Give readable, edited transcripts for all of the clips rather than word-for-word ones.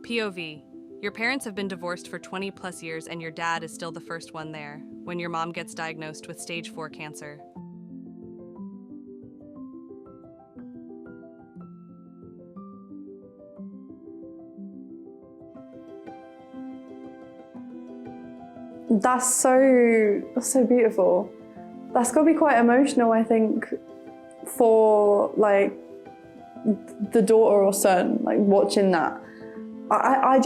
POV. Your parents have been divorced for 20 plus years and your dad is still the first one there when your mom gets diagnosed with stage 4 cancer. That's so beautiful. That's got to be quite emotional, I think, for like the daughter or son, like watching that. I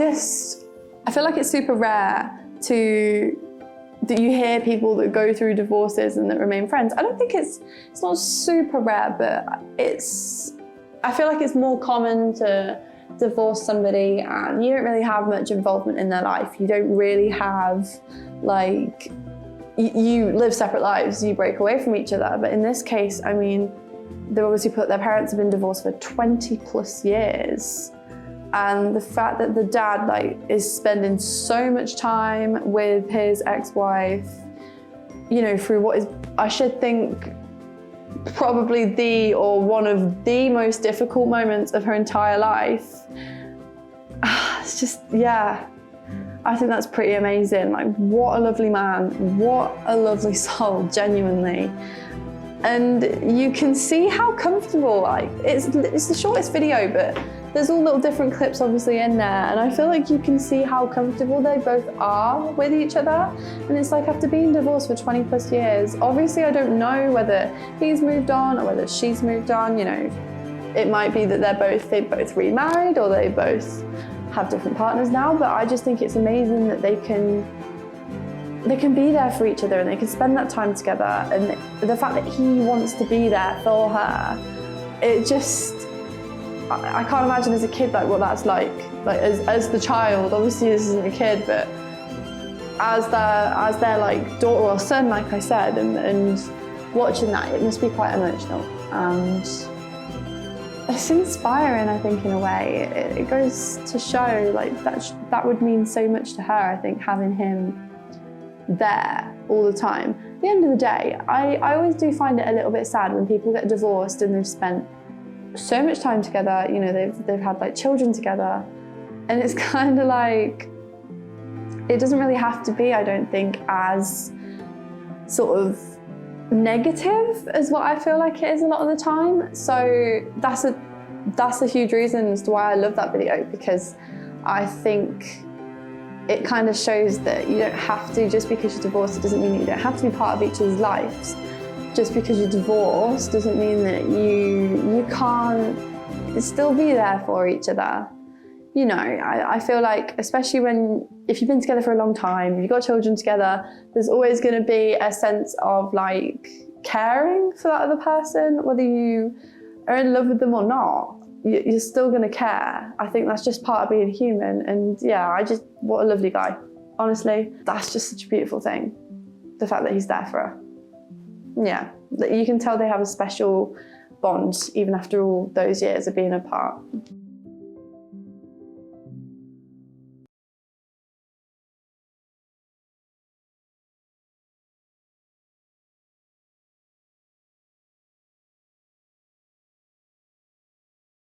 feel like it's super rare that you hear people that go through divorces and that remain friends. I don't think it's not super rare, but I feel like it's more common to divorce somebody and you don't really have much involvement in their life. You don't really have, like, you live separate lives, you break away from each other. But in this case, I mean, their parents have been divorced for 20 plus years. And the fact that the dad is spending so much time with his ex-wife, you know, through what is, I should think, probably one of the most difficult moments of her entire life. It's just, yeah, I think that's pretty amazing. Like, what a lovely man, what a lovely soul, genuinely. And you can see how comfortable, like, it's the shortest video, but there's all little different clips obviously in there, and I feel like you can see how comfortable they both are with each other. And it's like, after being divorced for 20 plus years, obviously I don't know whether he's moved on or whether she's moved on, you know. It might be that they both remarried or they both have different partners now, but I just think it's amazing that they can be there for each other and they can spend that time together. And the fact that he wants to be there for her, it just, I can't imagine as a kid like what that's like as the child. Obviously this isn't a kid, but as their like daughter or son, like I said, and watching that, it must be quite emotional. And it's inspiring, I think, in a way. It goes to show like that would mean so much to her, I think, having him there all the time. At the end of the day, I always do find it a little bit sad when people get divorced and they've spent so much time together, you know, they've had like children together, and it's kind of like, it doesn't really have to be, I don't think, as sort of negative as what I feel like it is a lot of the time. So that's a huge reason as to why I love that video, because I think it kind of shows that you don't have to, just because you're divorced, it doesn't mean that you don't have to be part of each other's lives. Just because you're divorced doesn't mean that you can't still be there for each other. You know, I feel like, especially if you've been together for a long time, you've got children together, there's always going to be a sense of like caring for that other person, whether you are in love with them or not. You're still going to care. I think that's just part of being human. And yeah, what a lovely guy. Honestly, that's just such a beautiful thing. The fact that he's there for her. Yeah, you can tell they have a special bond even after all those years of being apart.